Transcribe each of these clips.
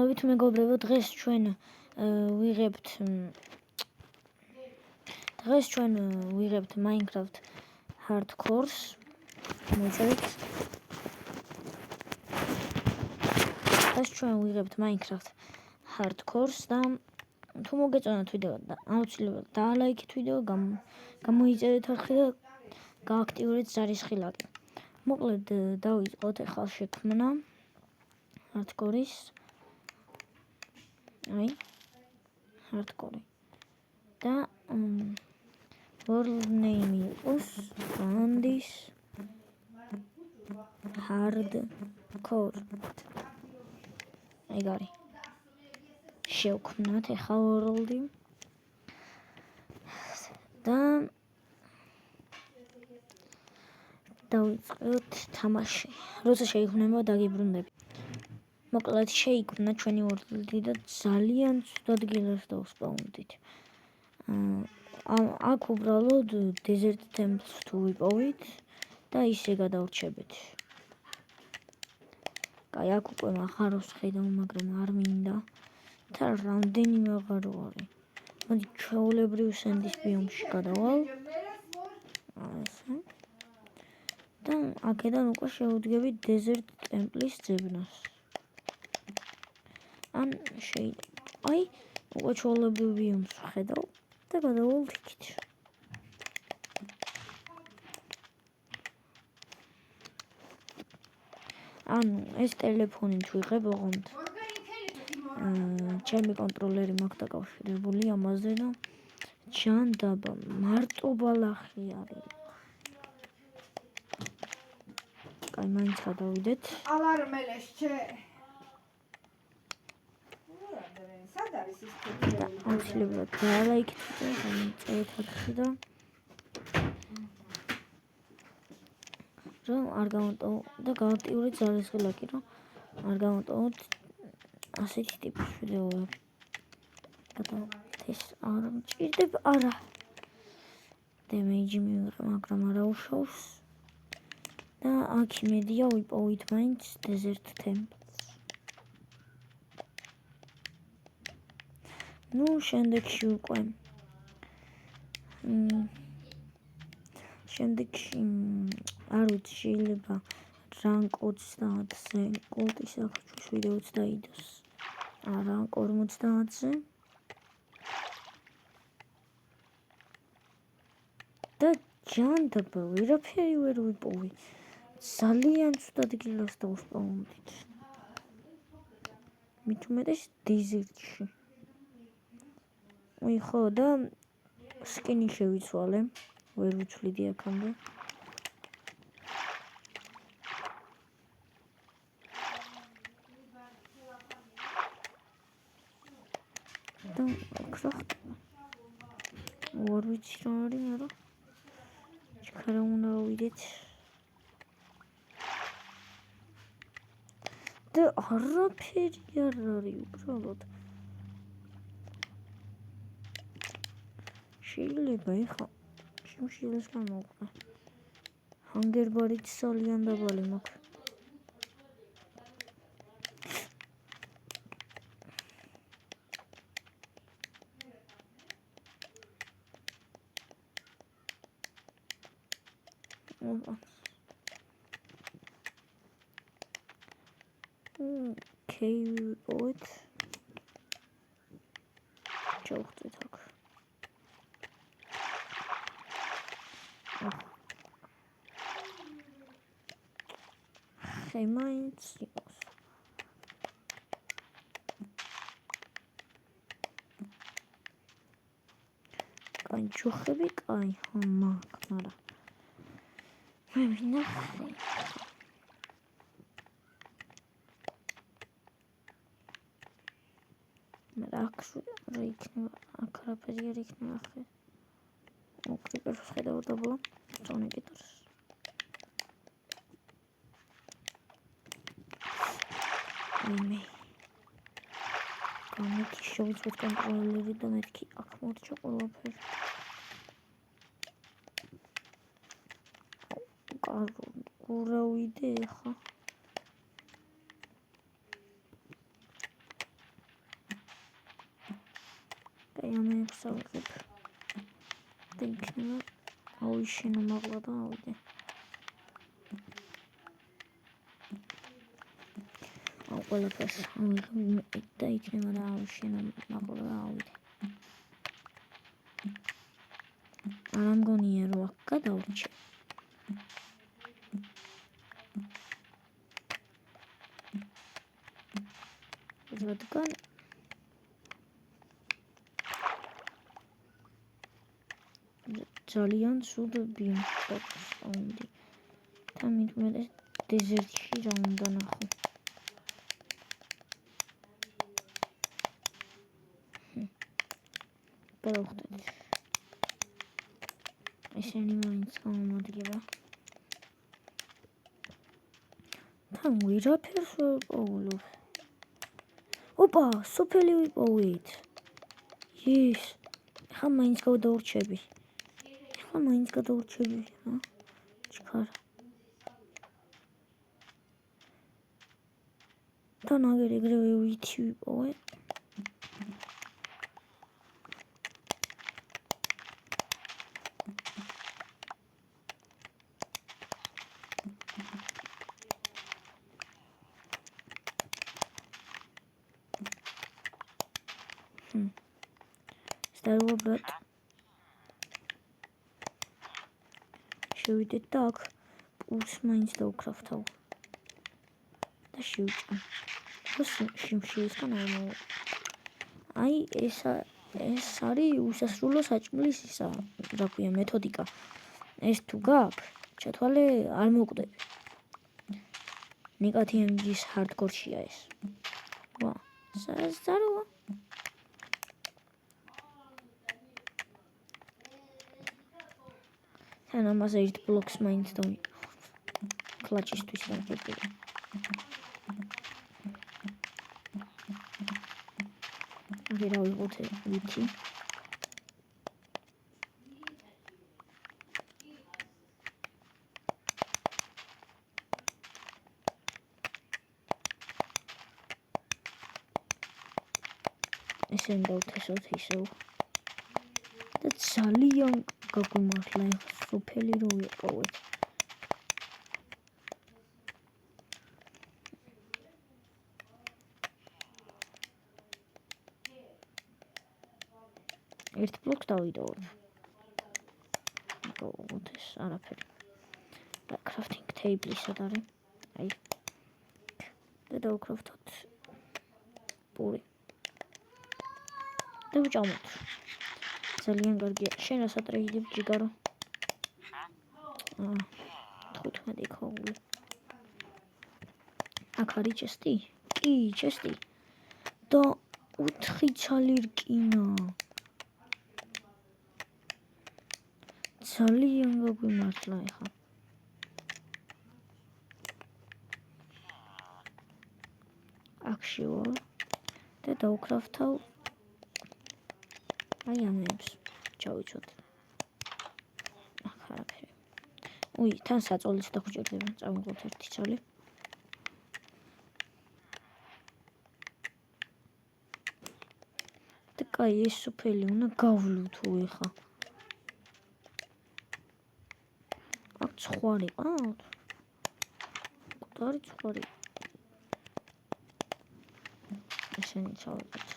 მოგესალმებით მეგობრებო, დღეს ჩვენ ვიღებთ Minecraft Hardcore-ს. მოიწერეთ. დღეს ჩვენ ვიღებთ Minecraft Hardcore-ს და თუ მოგეწონათ ვიდეო და აუცილებლად დაალაიქეთ ვიდეო, გამოიწერეთ არხი და გააქტიურეთ ზარისხილაკი. მოკლედ დავიწყოთ ახლა შექმნა Hardcore-ის. აი Hardcore და world name იყოს Bandis Hardcore. ეგარი შევქმნათ ახლა world-ი და დავიწყოთ თამაში. როცა შეიქმნება დაგიბრუნდები. მოკლედ შეიქმნა ჩვენი world-ი და ძალიან ცუდად გილას დავსპაუნდით. აქ უბრალოდ desert temples თუ ვიპოვით და ისე გადავრჩებით. კაი, აქ უკვე მახაროს ხედავ, მაგრამ არ მინდა და რამდენიმე აღარ ვარი. მოდი ჩვეულებრივ სენდის ბიომში გადავალ. ასე. და აქედან უკვე შევდგებით desert temple-ის ძებნას. ან შეიძლება. აი, უკვე ჩვეულებრივ ბიომს ვხედავ და გადავალ იქით. ანუ ეს ტელეფონით ვიღებ, ოღონდ ჩემი კონტროლერი მაქვს დაკავშირებული ამაზე და ჯანდაბა მარტო ბალახი არის. კაი, მაინც გადავიდეთ. ალარმელეშჩე. სად არის ის კეთილი? აუცილებლად დაალაიქეთ და გამოიწერეთ არხი და რომ არ გამოტოვოთ და გააქტიურეთ ზარისხილაკი, რომ არ გამოტოვოთ ასეთი ტიპის ვიდეოები. ეს არ მჭირდება, არა. დემეიჯი მივიღე, მაგრამ არა უშავს. და აქ იმედია ვიპოვით მაინც desert temples. ნუ შემდეგში უკვე არ ვიცი, შეიძლება rank 30-ზე კულტის აღჭურვის ვიდეოც დაიდოს. rank 50-ზე. და ჯანდაბა ვერაფერი ვერ ვიპოვე. ძალიან ცუდად გილას დავსპაუნდით. მით უმეტეს desert-ში. უი ხო და სკინი შევიცვალე. ვერ ვიცვლიდი აქამდე. და ხახტა. ვერ ვიცი რა არის, მაგრამ ჩქარა უნდა ვიდეთ. და არაფერი არ არის უბრალოდ. შეიძლება ეხლა შიმშილს გამოვყრა. ჰანგერ ბარიც ძალიან დაბალი მაქვს. Okay, ვიპოვეთ. ჩავხტეთ აქ. მაინც იყოს. კაი, ჯოხები, კაი, მაქვს, მაგრამ მე მინახე. აქ რა იქნება, აქ არაფერი არ იქნება ახლა. კრიპერს ხედავ დაბლა, წონი კიტარს. მე გამიქი შევიცვეთ კონტროლერი და მეთქი აქ მოდჩა ყველაფერი. გურავიდე ახლა. კაი, ამებს ავიღებ. და იქნება ავიშენო მაღლა და ავიდე. ყველაფერს ავიღებ და იქნება და ავიშენო მაღლა და ავიდე. არა მგონია რომ აქ გადავრჩე. რადგან ძალიან სულ ბიომში დავსწავლდი. თამით მე დეზერტში რა უნდა ნახო. გადავხდეთ. ესენი მაინც გამომადგება. თან ვერაფერს ვერ პოულობ. ოპა, სოფელი ვიპოვეთ. ის. ხა მაინც გადავრჩები. რა? ჩქარა. თან აგერეგრევე ვითი ვიპოვე. Старый შევიდეთ და აქ პულს მაინც დავკრაფთავ და შევჭამ. შიმშილისგან ამოვ. აი ეს არის უსასრულო საჭმლის ისა, რა ქვია, მეთოდიკა. ეს თუ გაქვს, ჩათვალე არ მოკვდები. ნიკათი MG-ის ჰარდკორშია ეს. ვა, ზაროა. თან ამაზე ერთ ბლოკს მაინც დავიყო. კლაჩისთვის დამკვირვებელი. აგერ ავიღოთ ვითი. ესენ დავთესოთ ისევ. და ძალიან გაგვიმართლა ეხლა სოფელი რო ვიყავით. ერთ ბლოკს დავიდოვებ. გავუღოთ ეს არაფერი. და crafting table ისად არის. აი. და დავკრაფტოთ პური. და ვჭამოთ. ძალიან კარგია. შენ რასაც ტრეიდებ ჯიგარო? 15 ქოული. აქ არის ჩესტი? კი, ჩესტი. და 4 ცალი რკინა. ძალიან გაგვიმართლა ეხლა. აქ შევარ და დავკრაფთავ აი ამებს. ჩავიცოთ. აქ არაფერი. უი, თან საწოლიც დაგჭირდება. წავიღოთ ერთი ცალი. და კაი, ეს სოფელი უნდა გავლუთო ეხლა. აქ ცხვარი ყავთ? მკვდარი ცხვარი. ესენი ჩავიღოთ.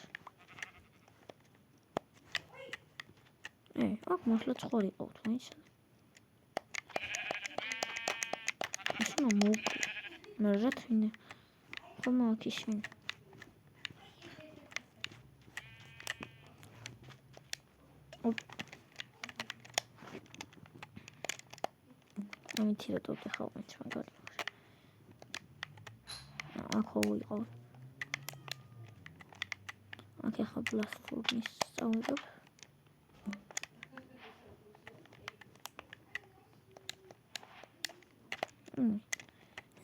აქ მართლა ცხვარი ყავთ, მაინც. ეს უნდა მოვკვი. მაგრამ რა თქმა ხომ აქ ისინი. ამით რატომ ხავ მეც მაგარი. აქ ვიყავ. აქ ახლა ბლასტურნის წავიღებ.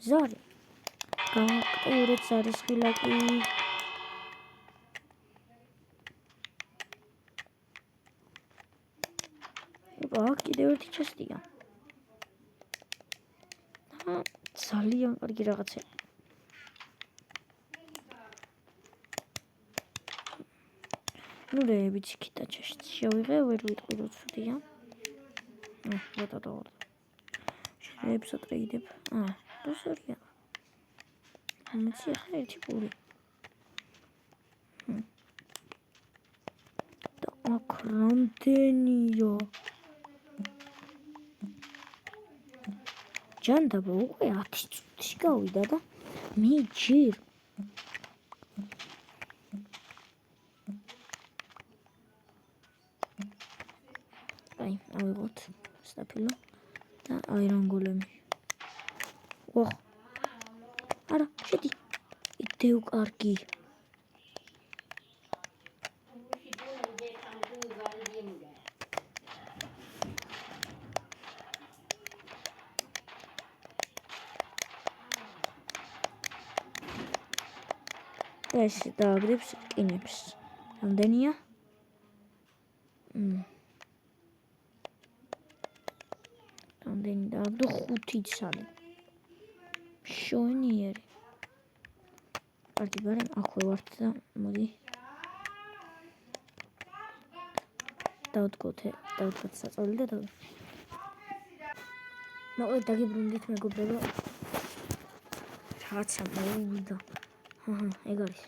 ზარი. გავაკეთე ზარის ხილაკი. აქ კიდევ ერთი ჩესტია. ძალიან კარგი რაღაცა. ნუ რეებიც იქით შევიღე, ვერ ვიტყვი რომ ცუდია. ვატა. შეებს ატრეიდებ. რუსორია. მოცი ახლა ერთი პური. და აქ რამდენია? ჯანდაბა უკვე 10 წუთში გავიდა და მე ჯერ ავიღოთ სტაფილო და აირონ გოლემი. არა, შედი. იდეო კარგი. ეს დააგდებს რკინებს. რამდენია? რამდენი დააგდო 5 ცალი. შონიერი. პარტი ბარემ აქვე ვართ და მოდი. დავდგოთ საწოლი და მოკლედ დაგიბრუნდით მეგობრებო. რაღაცა მოვიდა. ეგ არის.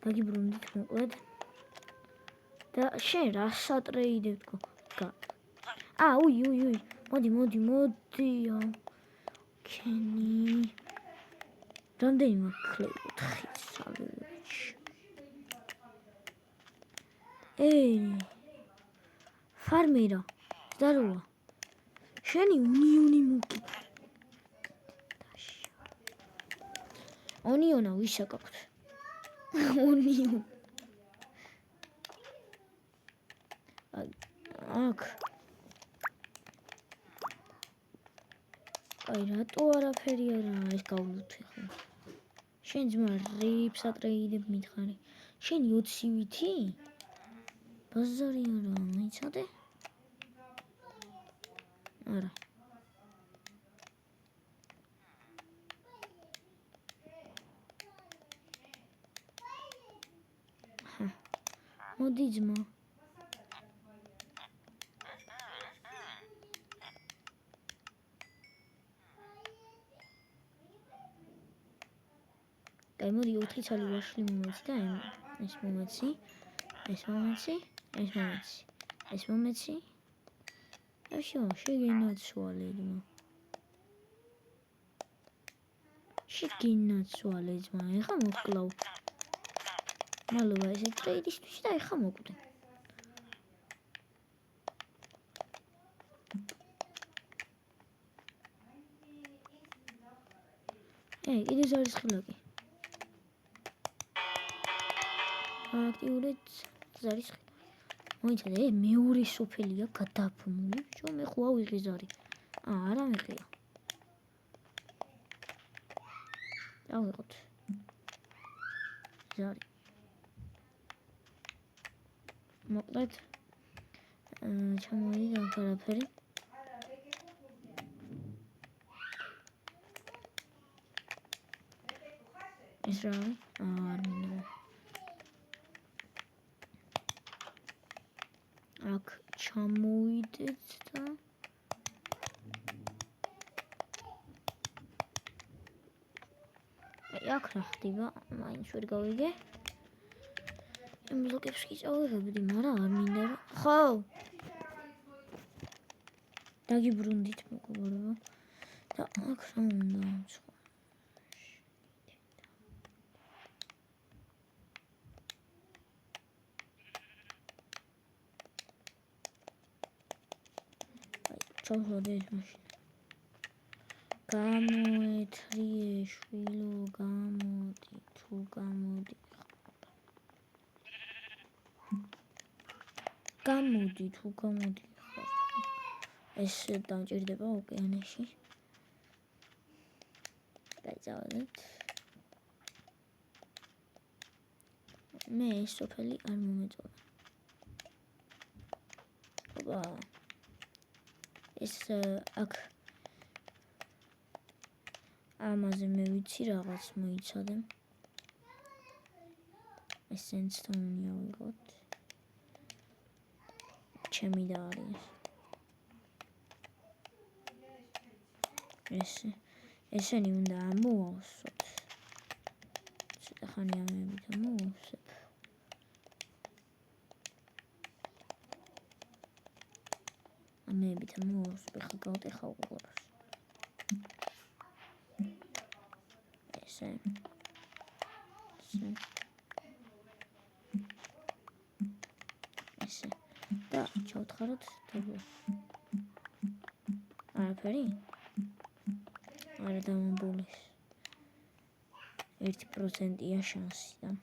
დაგიბრუნდით მოკლედ. და შენ რა სატრეიდებ თქო? უი. მოდი. კენი. რამდენი მაქვს? 4 ცალი. ფარმერა. ზაროა. შენი უნიონი მოკი. ონიონა ვისა გაქვს? ონიონ. აქ. რატო არაფერი არა ეს გავლუთი ხო? შენ ძმა რიფს ატრეიდებ მითხარი. შენი 20 ვითი? ბაზარი არა, მიცადე? არა. მოდი ძმა. მოდი 4 ცალი ვაშლი მომეცი და ეს მომეცი. შეგინაცვალე ძმა. ეხა მოკლავ. მალოვა ესე ტრეიდისთვის და ეხა მოკვდე. კიდე ზარის ხილაკი. აქტიურად ზარის ხილაკი. მოიცადე, მეორე სოფელია გადაფმული. შო მე ხო ავიღე ზარი. არა მიყია. ავიღოთ. ზარი. მოკლედ ჩამოვიდა არაფერი. ეს რა არის? არ მინდა. აქ ჩამოვიდეთ და აქ რა ხდება? მაინც ვერ გავიგე. იმ ბლოკებს კი წავიღებდი, მაგრამ არ მინდა რომ ხო. დაგიბრუნდით მეგობრებო. და აქ რა უნდა? ჩავშალე ეს მაშინა. გამოეთრიე შვილო, გამოდი თუ გამოდი. გამოდი თუ გამოდი ხარ. ეს დამჭირდება ოკეანეში. გაიწავდეთ. მე ეს სოფელი არ მომეწონა. ოპა. ეს აქ ამაზე მე ვიცი რაღაც მოიცადე. ეს სენსტონი ავიღოთ. ჩემი და არის ესენი უნდა ამოვავსოთ ცოტა ხანი ამებით ამოვავსებ ამებით ამოვავსებ ხა გავტეხავ უყუროს ესე და ჩავთხაროთ დაბლა არაფერი არა დამამბულეს 1%-ია შანსი და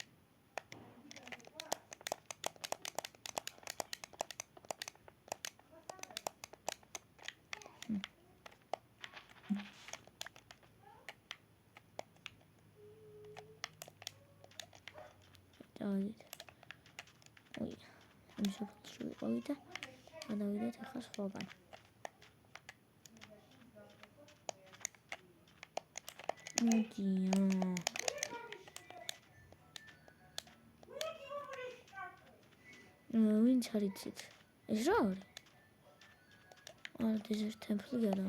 ვიყავით და გადავიდეთ ახლა სხვაგან. ვინც არ იცით? ეს რა არის? დეზერტ ტემპლი არა.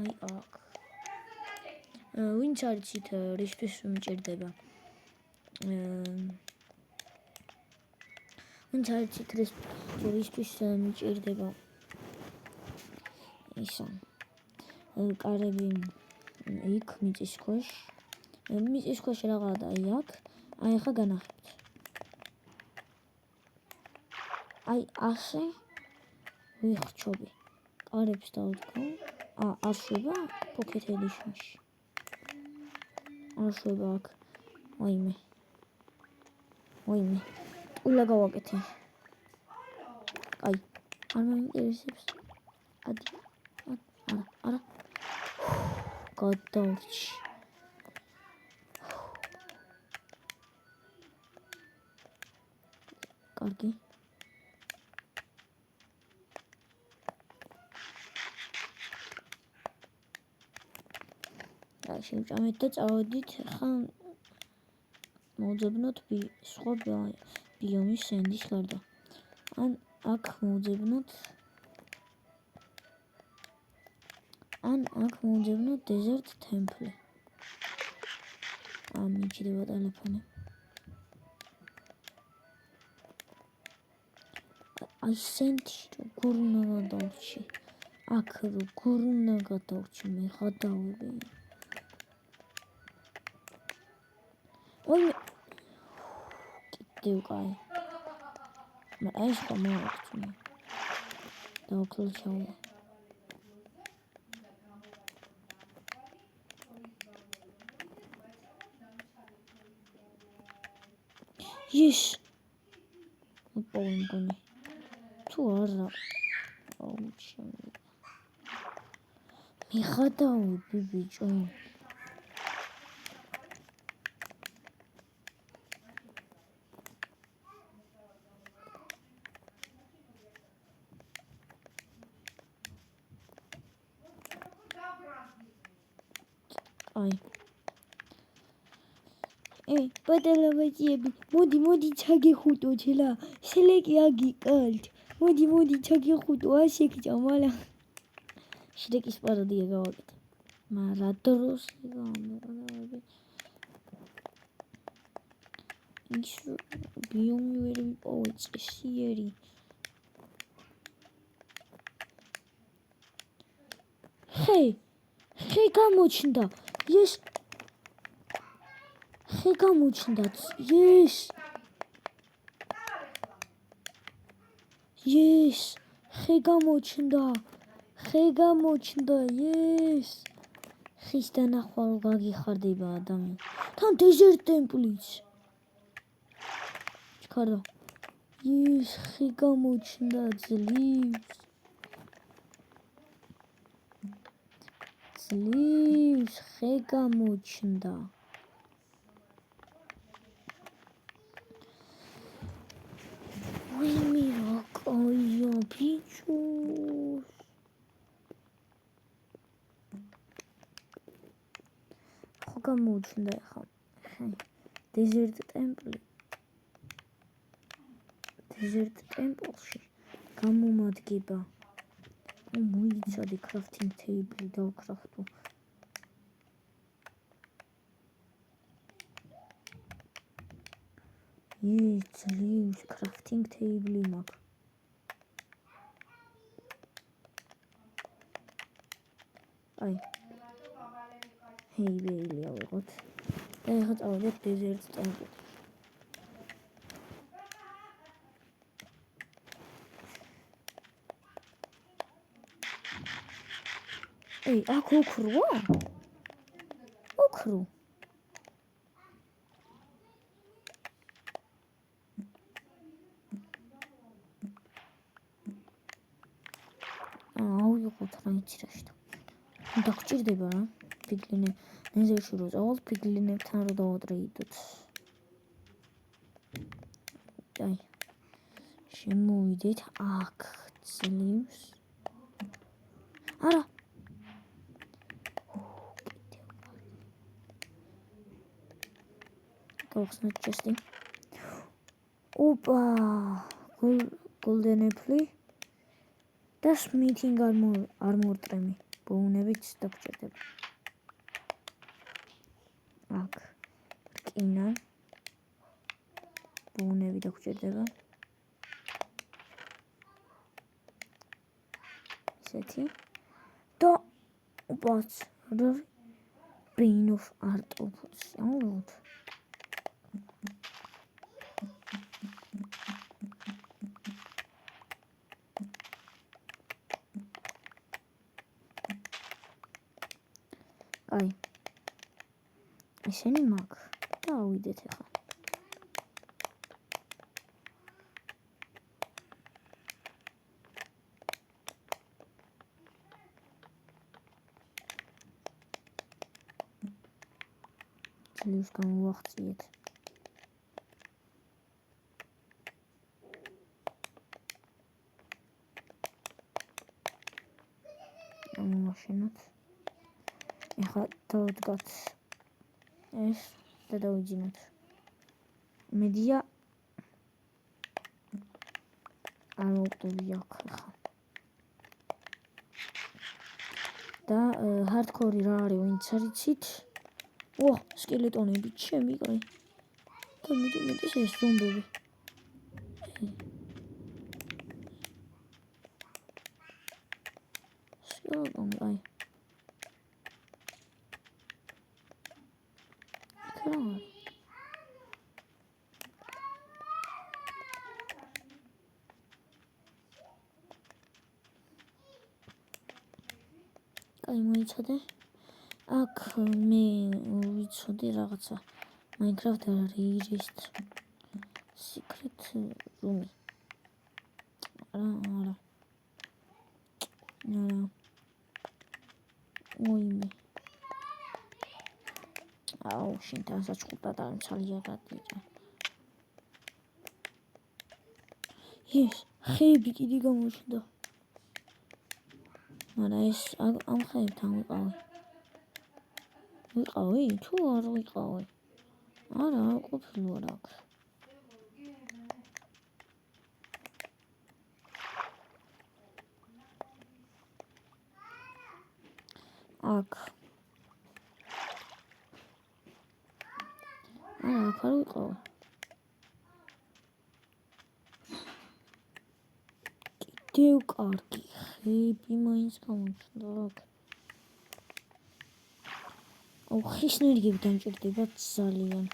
აი აქ. ვინც არ იცით რისთვის მიჭირდება? ვინც არ იცით რისთვის მიჭირდება? ისა. კარები იქ მიწის ქვეშ. მიწის ქვეშ რაღაცა აი აქ. აი ახლა განახებთ. აი ასე ვიხჩობი. კარებს დავდგავ. არ შვება pocket edition-ში. არ შვება აქ. ვაიმე. ულა გავაკეთე. აი, არ მაინტერესებს. არა. გადავრჩი. კარგი. შევჭამეთ და წავედით ხა მოვძებნოთ სხვა ბიომის სენდის გარდა. ან აქ მოვძებნოთ დეზერტ ტემპლი. მიჭირდება ტელეფონი. აი სენდში როგორ უნდა გადავრჩი. აქ როგორ უნდა გადავრჩი მე გადავები. კიდევ კაი. მაგრამ ეს გამოვაქვს. დავკლჩავ. Yes. მოგონი. თუ არა. მიხადავები ბიჭო. აი. პატალავაჭიები, მოდი ჩაგეხუტო ჩელა. სელეკი აგიკალთ. მოდი ჩაგეხუტო, ასეკჭა მალა. შრეკის პაროდია გავაკეთე. მაგრამ დროს გამოვიდა. ის ბიომი ვერ ვიპოვე წესიერი. ხე გამოჩნდა. ხე გამოჩნდა. ხის დანახვა გაგიხარდება ადამიანი. თან დეზერტ ტემპლიც. ჩქარო. ხე გამოჩნდა ძლივს ხე გამოჩნდა. ვიმირა კაია ბიჭოს. ხო გამოჩნდა ახლა. დეზერტ ტემპლი. დეზერტ ტემპლში გამომადგება. მოიცადე crafting table დავკრაფტო. ძლივს crafting table მაქვს. აი ჰეივეილი ავიღოთ. და ეხლა წავიდეთ დეზერტ ტემპლში. Ey, აქ ოქროა? ოქრო. ავიღოთ რა იცი რა შეტო. დაგჭირდება რა. პიგლინე ნეზერში რო წავალ, პიგლინებთან რო დავატრეიდოთ. აი. შემოვიდეთ აქ ძლივს. არა. გავხსნათ ჩესტი. ოპა! golden apple და smithing armor ტრემი. ბოუნებით დაგჭირდება. აქ რკინა. ბოუნები დაგჭირდება. ესეთი. და ოპაც რა Bane of Art Opus. ავიღოთ. აი ისინი მაქვს და ავიდეთ ახლა. ძლივს გამოვახციეთ. ამომაშენოთ. ეხლა დავდგათ ეს და დავიძინოთ. მედია არ მოვკვდები აქ ახლა. და hardcore რა არის ვინც არ იცით? ო, სკელეტონები ჩემი კაი. და მეტი ეს ზომბები. სკელეტონი აი. აი მოიცადე. აქ მე ვიცოდი რაღაცა Minecraft Rarest Secret Room. არა. ოიმე. აუ, შინთან საჩხურდა და მცალია გადიჭა. ეს ხეები კიდე გამოჩნდა. არა ეს ამ ხეებთან ვიყავი თუ არ ვიყავი? არა, ყოფილი ვარ აქ. აქ. აქ არ ვიყავი. კიდევ კარგი ხეები მაინც გამოჩნდა აქ. აუ, ხის ნერგები დამჭირდებათ ძალიან.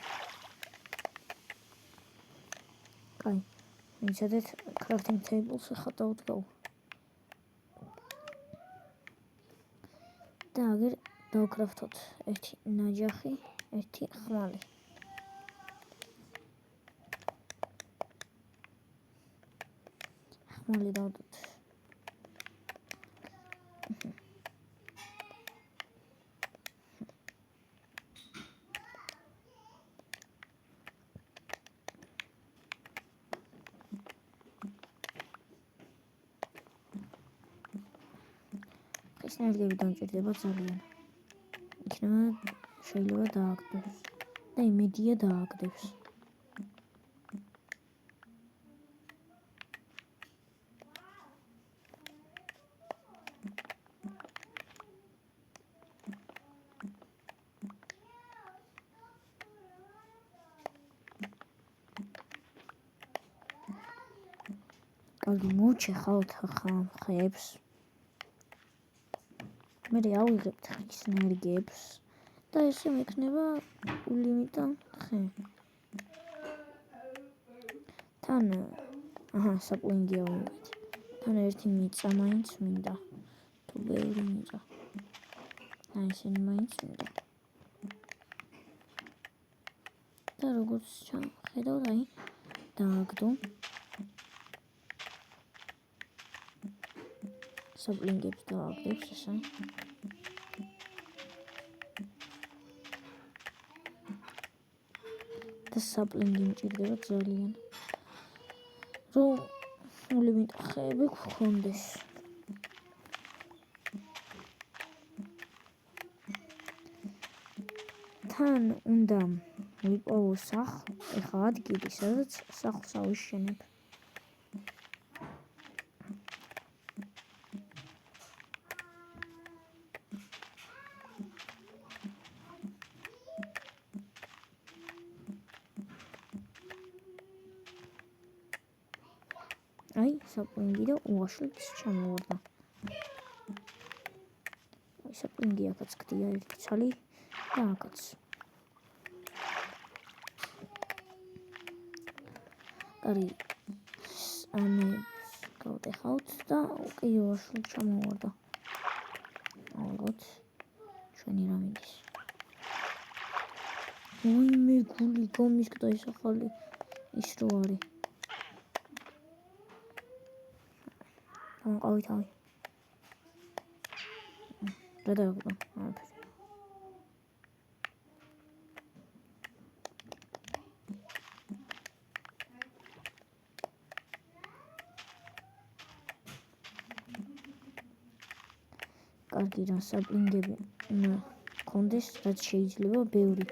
კაი, მიცადეთ crafting tables ახლა დავდგავ. და აგერ დავკრაფტოთ ერთი ნაჯახი, ერთი ხმალი. ხმალი დავდოთ. ნერგები დამჭირდება ძალიან. იქნება შეიძლება დააგდოს. და იმედია დააგდებს. კარგი, მოვჩეხავთ ახლა ხეებს. მე ავიღებთ ხის ენერგიებს და ესე მექნება ლიმიტა ხე. თან საპლინგი ავიღეთ. თან ერთი მიწა მაინც მინდა. თუ ბევრი მიწა. ესენი მაინც მინდა. და როგორც ხედავთ, დააგდო. საპლინგებს დააგდებს ესე. და საპლინგი მჭირდება ძალიან. რომ ლიმიტ ხეები გქონდეს. თან უნდა ვიპოვო სახლი, ეხლა ადგილი, სადაც სახლს ავიშენებ. საპლინგი და უაშლიც ჩამოვარდა. საპლინგი აქაც გდია ერთი ცალი და აქაც. გავტეხავთ და უკვე უაშლი ჩამოვარდა. ალბათ ჩვენი რა მინდის. მე გული გამისკდა ეს ახალი ის რო არის. ავი. რა დააგდო? კარგი რა საპლინგები კონდეს, რაც შეიძლება ბევრი.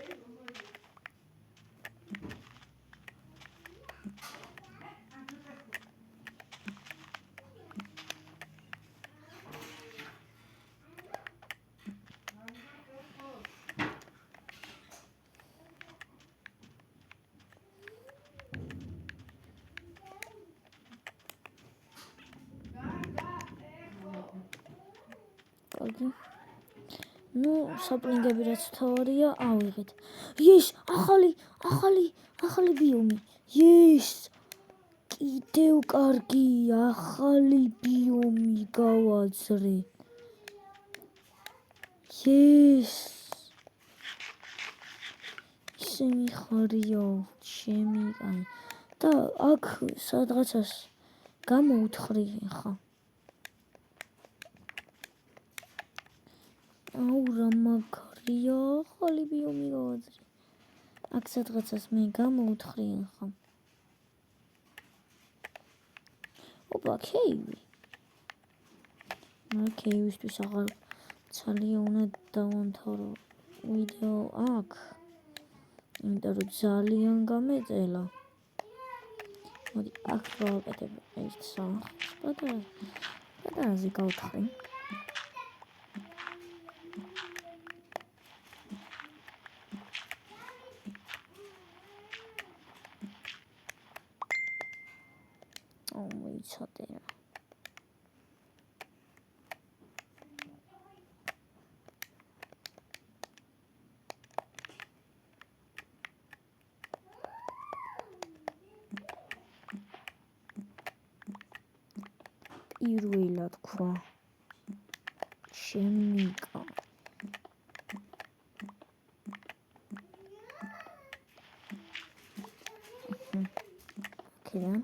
საპლინგები რაც თავარია ავიღეთ. ახალი ბიომი. კიდევ კარგი ახალი ბიომი გავაძრე. ისე მიხარია ჩემი და აქ სადღაცას გამოუთხრი ხა. რა მაგარია ახალი ბიომი გავაძრე. აქ სადღაცას მე გამოუთხრი ხა. ოპა კეივი. კეივისთვის აღარ ძალიან უნდა დავამთავრო ვიდეო აქ. იმიტომ რომ ძალიან გამეწელა. მოდი აქ გავაკეთებ ერთ სახლს პატარაზე გავთხრი. მოიცადე რა. პირველა თქვა შემიკა კიდან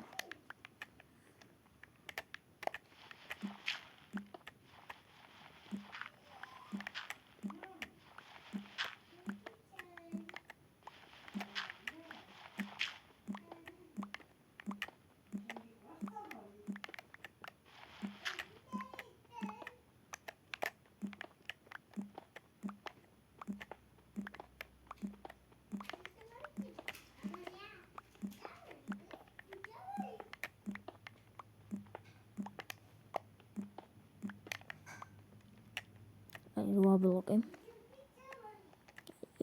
ვაბლოკე.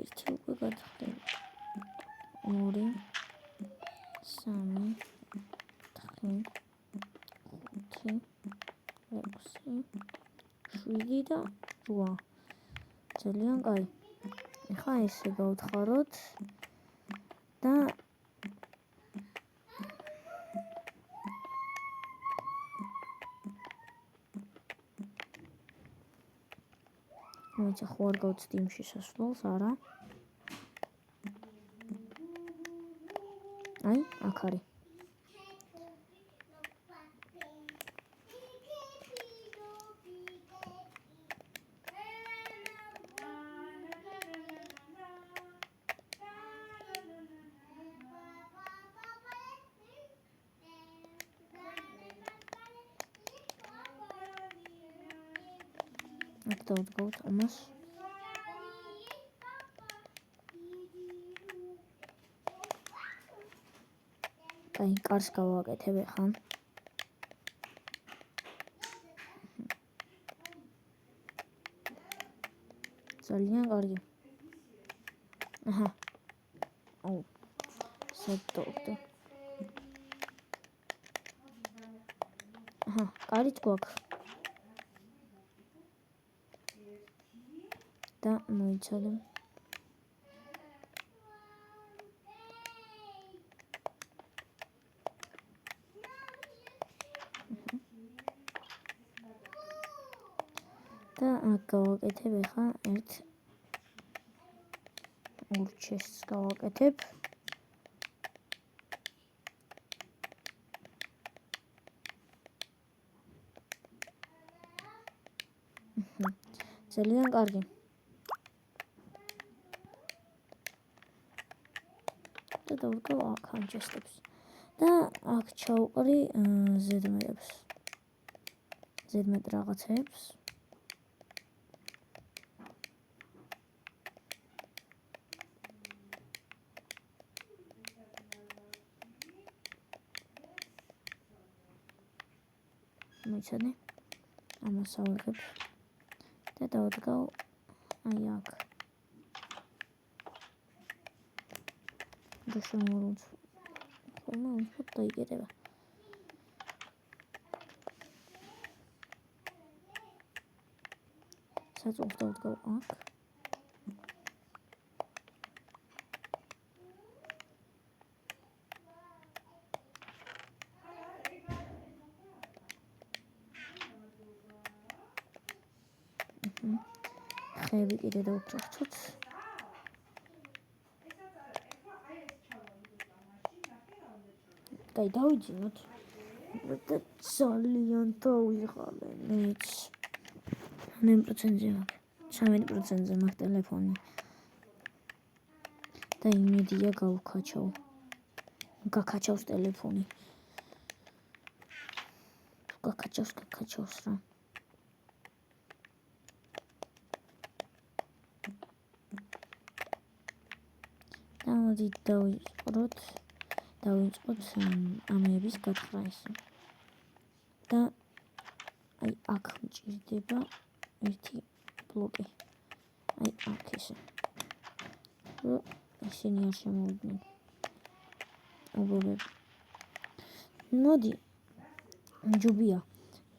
ერთი უკვე გადახდება. 2 3 4 7 და 8. ძალიან კაი. ეხლა ესე გავთხაროთ და მოიცა ხო არ გავწდი იმ შესასვლელს, არა. აი, აქ არის. აქ დავდგავთ ამას. კაი, კარს გავაკეთებ ახლა. ძალიან კარგი. აჰა. აუ. სადავდო. აჰა, კარიც გვაქვს. და მოიცადე. და აქ გავაკეთებ ახლა ერთ ურჩესს გავაკეთებ. ძალიან კარგი. და დავდგავ აქ ამ ჩესტებს. და აქ ჩავყრი ზედმეტებს. ზედმეტ რაღაცებს. მოიცადე. ამას ავიღებ. და დავდგავ აი აქ. და შემოვარუნთ. ხოლმე უფრო დაიკეტება. საწოლს დავდგავ აქ. ხეები კიდე დავფრთხოთ. კაი, დავიძინოთ. და ძალიან დავიღალე მეც. 9%-ზე მაქვს. 13%-ზე მაქვს ტელეფონი. და იმედია გავქაჩავ. გაქაჩავს ტელეფონი. გაქაჩავს რა. და მოდი დავიწყოთ ამების გათხრა ესე. და აი აქ მჭირდება ერთი ბლოკი. აი აქ ესე. ისინი არ შემოვიდნენ. ობობები. მოდი ჯობია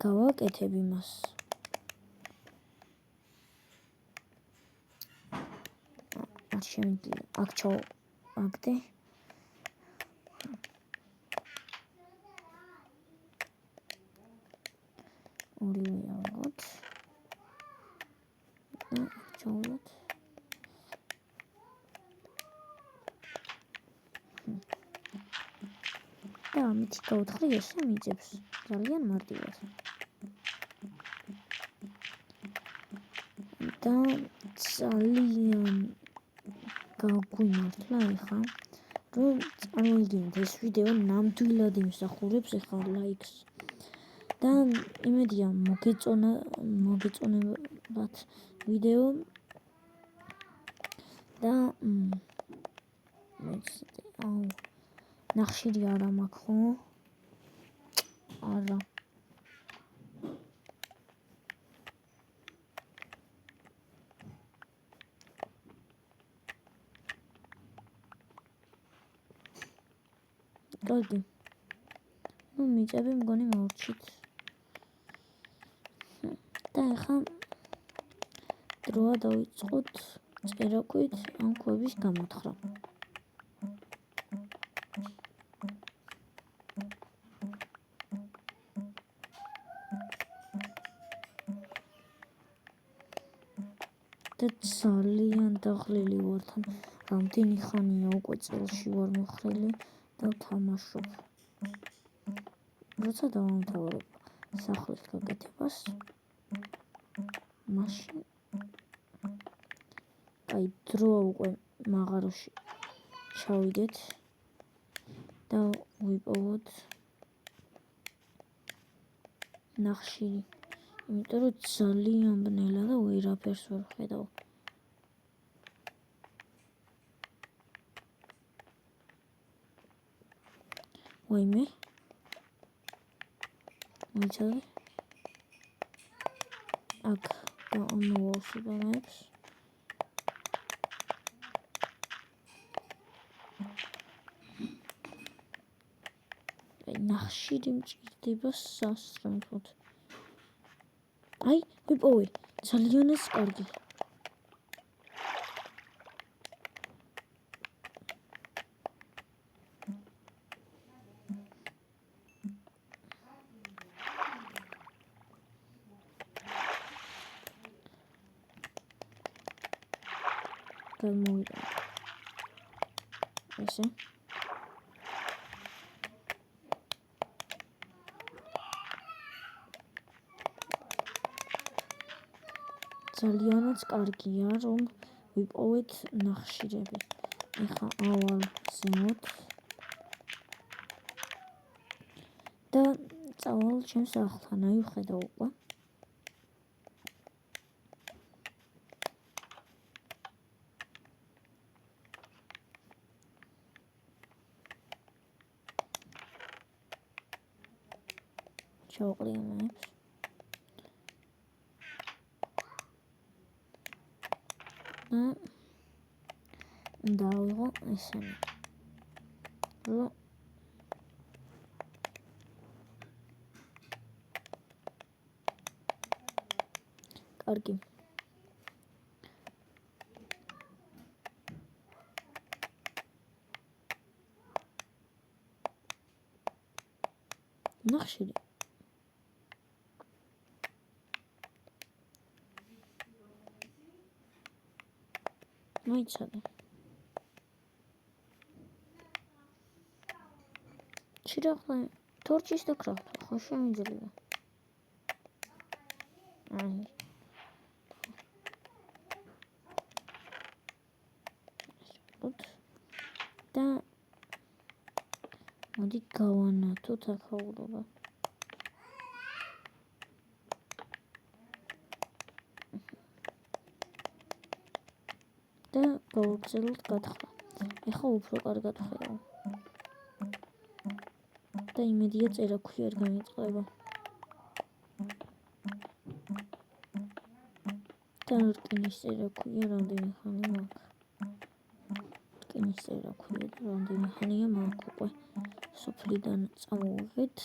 გავაკეთებ იმას. არ შემიძლია. აქ ჩავაგდე. ორივე ავიღოთ. და ჩავუვლოთ. და ამით გავთხრი ესე მიიწევს. ძალიან მარტივად. და ძალიან გაგვიმართლა ეხლა, რომ წარმოიდგინეთ ეს ვიდეო ნამდვილად იმსახურებს ეხლა ლაიქს. და იმედია მოგეწონებათ ვიდეო და ნახშირი არა მაქვს ხო? არა. კარგი. მიწები მგონი მოვრჩით. და ახლა დროა დავიწყოთ წერაქვით ამ ქვების გამოთხრა. და ძალიან დაღლილი ვარ თან. რამდენი ხანია უკვე წელში ვარ მოხრილი და ვთამაშობ. როცა დავამთავრებ სახლის გაკეთებას, მაშინ აი დროა უკვე მაღაროში ჩავიდეთ და ვიპოვოთ ნახშირი. იმიტომ რომ ძალიან ბნელა და ვერაფერს ვერ ხედავ. ვაიმე. მოიცადე. აქ ამოვავსი ბანებს. ნახშირი მჭირდება სასწრაფოდ. აი, ვიპოვე. ძალიანაც კარგი. გამოვიდა. ესე. ძალიანაც კარგია, რომ ვიპოვეთ ნახშირები. ეხლა ავალ ზემოთ და წავალ ჩემს სახლთან. აი ვხედავ უკვე. ჩავყრიამებს. და დავიღო ესენი. რომ კარგი. ნახშირი. მოიცადე. ჩირაღლა თორჩის და კრავთ. ხო შემიძლია. აი. და მოდი გავანათოთ აქაურობა. და გავაგზავნოთ გათხра. ეხლა უფრო კარგად ხედავ. და იმედია წერაქვი არ გამიწყდება. და რკინის წერაქვია რამდენი ხანი მაქვს. რკინის წერაქვია და რამდენი ხანია მაქვს უკვე. სოფლიდან წამოვიღეთ.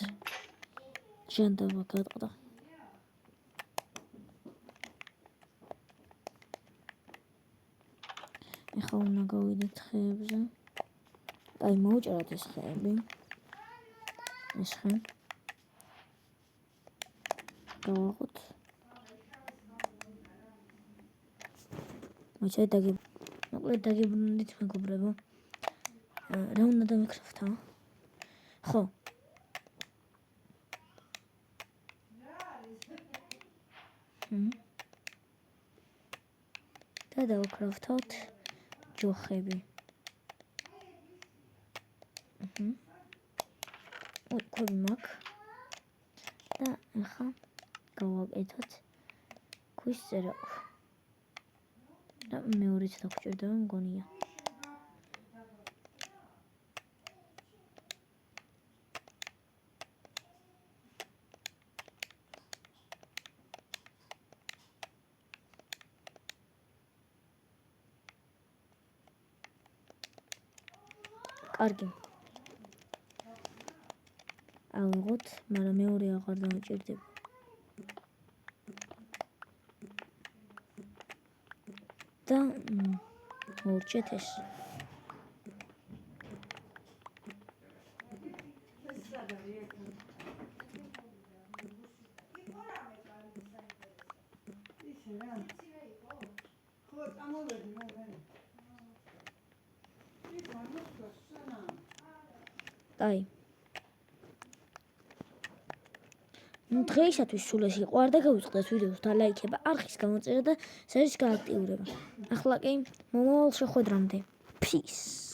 ჯანდაბა გადყდა. ეხლა უნდა გავიდეთ ხეებზე. აი მოვჭრათ ეს ხეები. ეს ხე. გავაღოთ. მოიცადე მოკლედ დაგებრუნდით მეგობრებო. რა უნდა დამეკრაფთა? ხო. და დავკრაფთავთ ჯოხები. ქვები მაქვს. და ახლა გავაკეთოთ ქვის წერაქვი. და მეორეც დაგჭირდება მგონია. კარგი. ავიღოთ, მაგრამ მეორე აღარ დამჭირდება. მოურჩეთ ეს. ხო, წამოვედი მე. ის მაგას სანამ აი. დღეისათვის სულ ეს იყო. არ დაგავიწყდეთ ვიდეოს და ლაიქება, არხის გამოწერა და სერვისის გააქტიურება. ახლა კი მომავალ შეხვედრამდე. Peace.